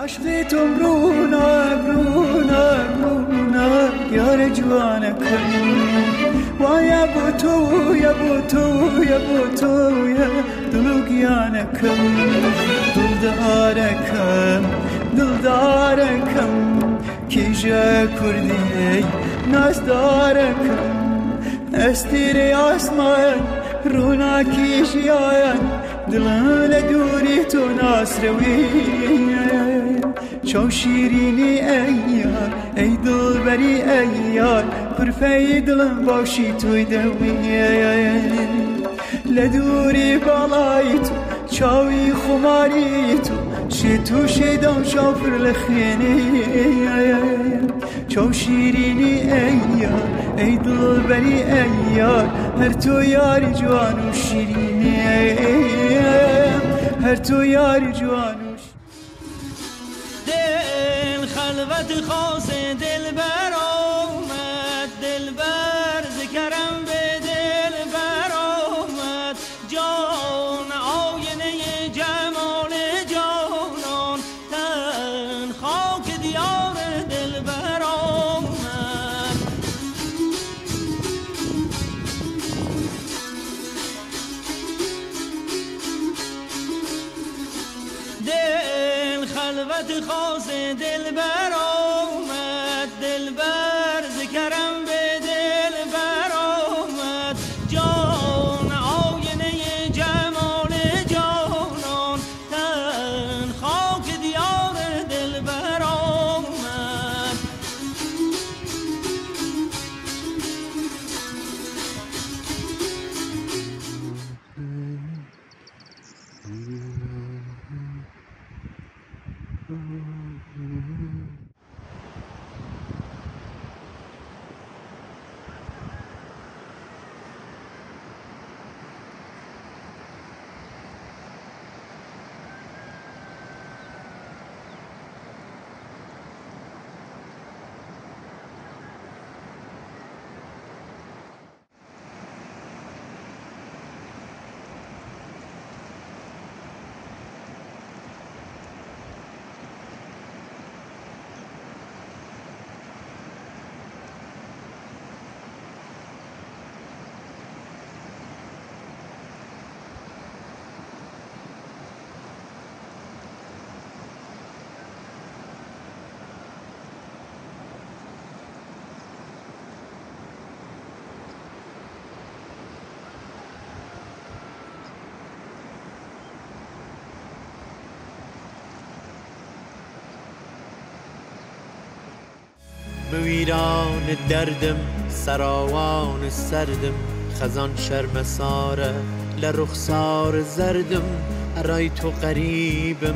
عشق تو برونه یار جوانه کنی و یا بو تو دلو گیانه کنی دلداره کم کیجا کردی نازداره کم استیری آسمان رونا کیجیان دلان دوری تو ناسروی چو شیرینی ایار ای دلبری ایار پرفی دلم باشی توی دوی لدوری بالای تو چاوی خماری تو شتو شدم شافر لخینی چو شیرینی ایار ای دلبری ایار هر تو یاری جوان و شیرینی هر تو یاری جوان و دل خلوت خاص دل بر آمد دل بر ذکرم به دل بر آمد جان آینه جمال جانان تن خاک دیار دل بر آمد دل خلوت خاص دل بر آمد دل بر ذکرم به دل بر آمد جان آینه جمال جانان تن خاک دیار دل بر آمد ویران دردم سراوان سردم خزان شرمساره لرخسار زردم ارای تو قریبم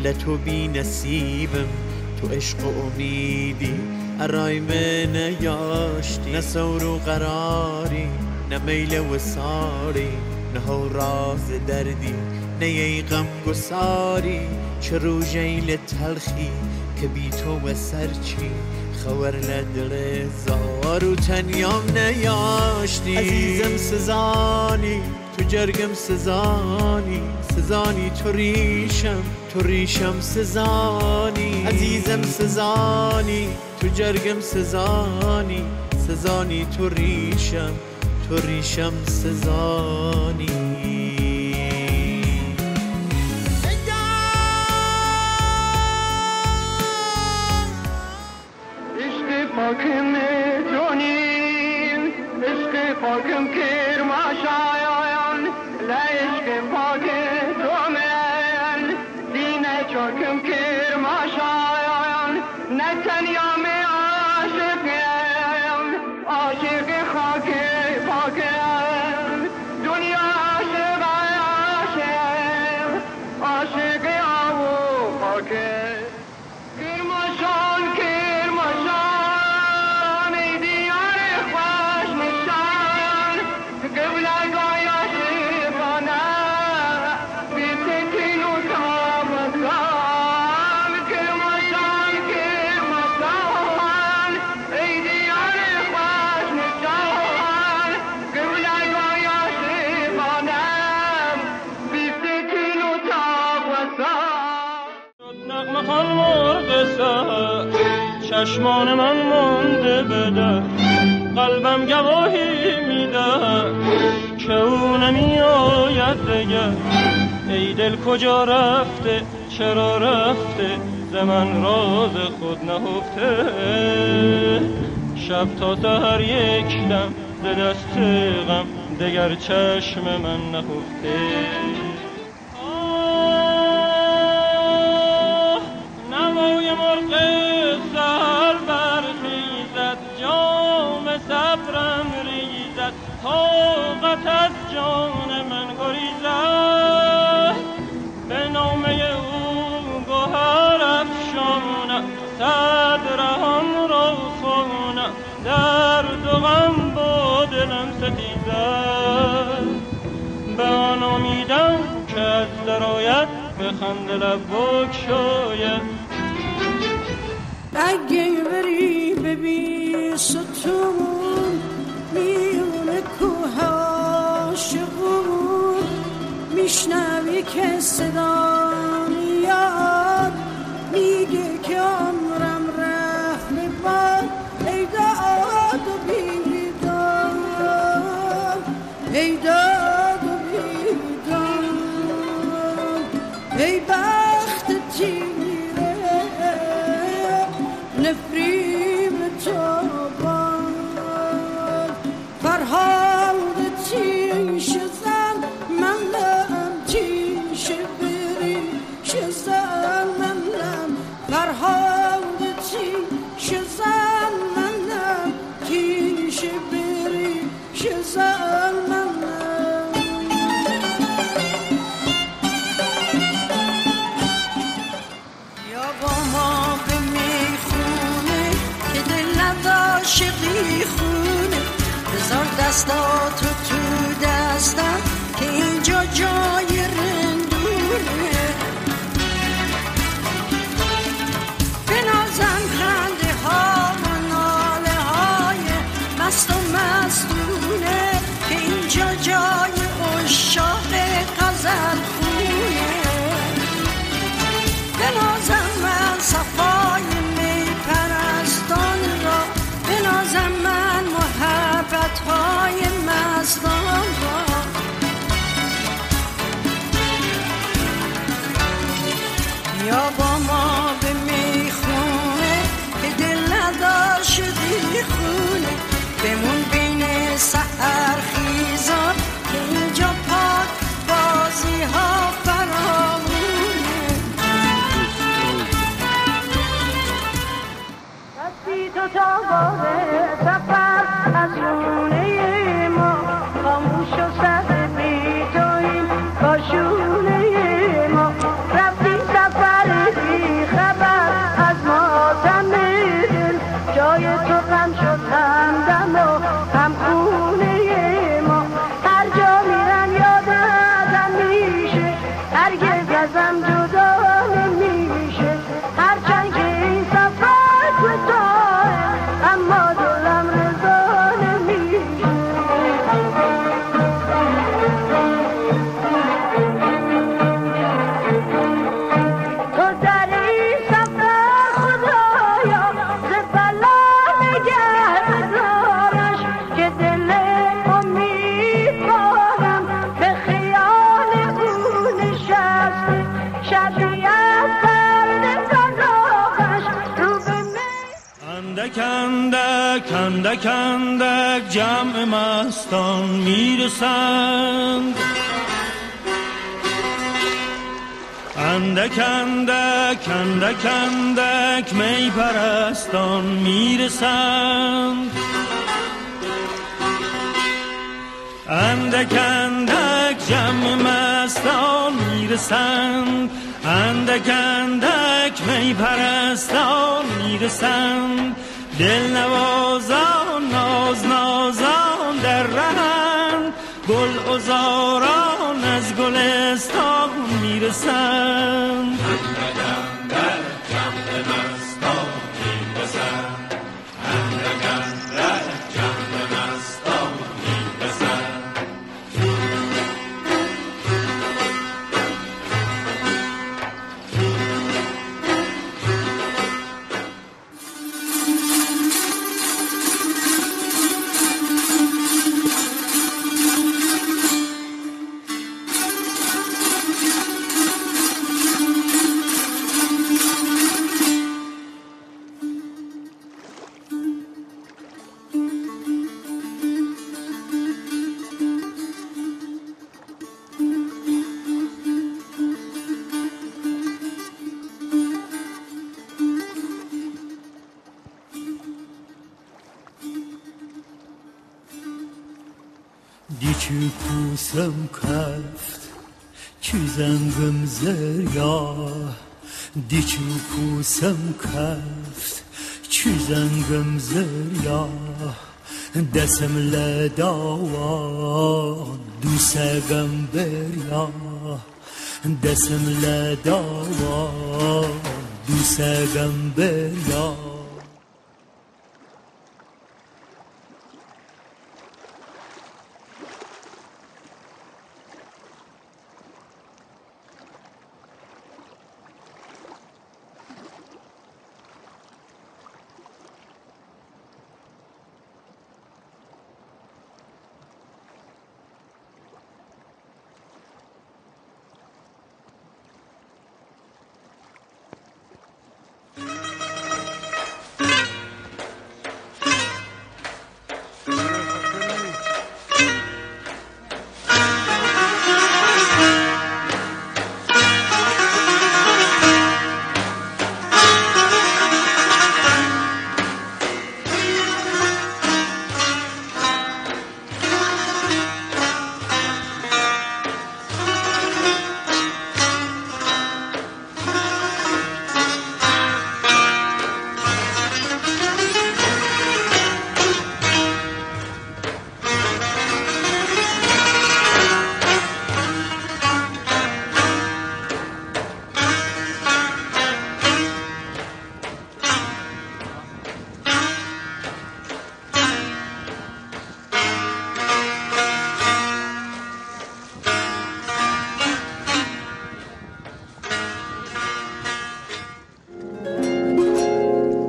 لتو بی نصیبم تو عشق و امیدی ارای من نیاشتی نه سور و قراری نه میل و ساری نه راز دردی نه ای غم گساری چه رو جیل تلخی که بی تو و سرچی خور لدل زار و تنیام نیاشتی عزیزم سزانی تو جرگم سزانی تو ریشم سزانی عزیزم سزانی تو جرگم سزانی تو ریشم سزانی پاکم جونین عشق پاکم کرماشایان لا عشق پاک تومن دینه چاکم کرماشایان نه تنیا می عاشق خاک پاکم دنیا عاشق آو پاکم نغمه مرغ سحر چشمان من مانده بده، قلبم گواهی میده که او نمی آید دگر. ای دل کجا رفته، چرا رفته، ز من راز خود نهفته. شب تا سحر یک دم ز دست غم، دگر چشم من نهفته. آه نوای مرغ سحر برخیزد، جام صبرم ریزد، طاقت از جان من گریزد. به نامه او گوهر افشانم، صد رهان را خوانم، درد و غم با دلم ستیزد. به آن امیدم که از درآید، به خنده لب بگشاید. اگه بری ببین ستون میونه کوه عاشقون، میشنوی که صدا میاد میگه که عمرم رفت به باد. ای داد و بیداد، ای داد و بیداد، ای بخت تیره نفریم تابان. فرهاد تیش زن منم، تیش بریش زن منم. فرهاد تیش زن منم، تیش بریش زن منم. یا با ما به میخونه که دل نداشقی خونه، بذار دستاتو تو دستم که اینجا جای رندونه. بنازم خنده ها و ناله های مست و مستونه، که اینجا جای عشاق غزل خونه. بنازم من صفای می پرستان را، بنازم من محبت های مستان را. یا با ما به میخونه که دل نداشتی خونه، بمون بین سحر خیزان که اینجا پاک بازی ها فراوونه. دستی تو تا باره سفر از شونه ما، خاموش و سر بی توییم با شونه ما. رفتی سفر بی خبر از ماتم دل، جای تو غم شد همدم و هم خونه ما. هر جا میرم یاد ازم میشه، هرگز ازم جدا نمیشه. هرچند که این سفر کوتاه اما دلم رضا نمیشه. تو در این سفر خدایا ز بلا نگه بدارش، که دل امیدوارم به خیال او نشسته. شبی از سرد فراغش رو به می اندک اندک اندک اندک جمع مستان میرسند، اندک اندک اندک اندک می پرستان میرسند. اندک اندک جمع مستان میرسند، اندک اندک می پرستان میرسند. دل نوازان ناز نازان در رهند، گل عذاران از گلستان میرسند. دیچو کوسم کفت چو زنگم زریا دیچو کوسم کفت چو زنگم زریا دسم لداوا دوسگم بریا دسم لداوا دوسگم بریا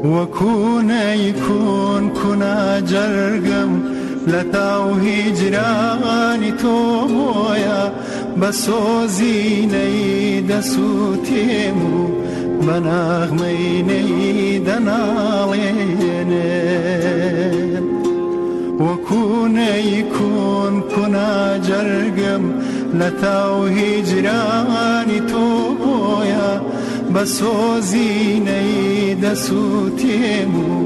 وكون يكون كنا جرقم لتاو هجراني توبويا بسوزي نيد سوتيمو بناغمي نيد نالين وكون يكون كنا جرقم لتاو هجراني توبويا بسوزی نید سوتیمو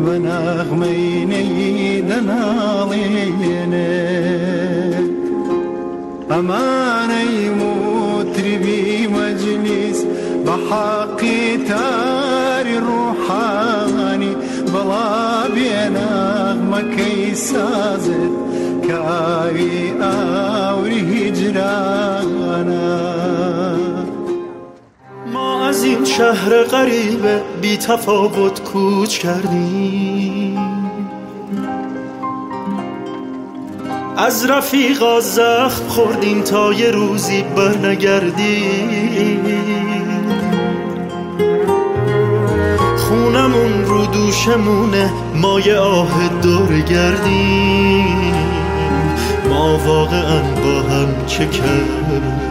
و نغمی نید نالینه امانی مطربی مجلس بحقی تاری روحانی بلا بینغمکی سازد کاری آوری هجرانا از این شهر غریب بی تفاوت کوچ کردیم از رفیقا زخم خوردیم تا یه روزی برنگردیم خونمون رو دوشمونه ما یه آه دور گردیم ما واقعا با هم چه کردیم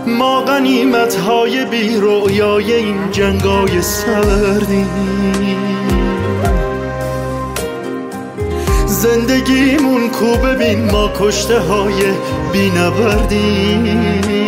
ما غنیمت‌های بی رؤیای این جنگای سردیم زندگیمون کو ببین ما کشته های بی نبردیم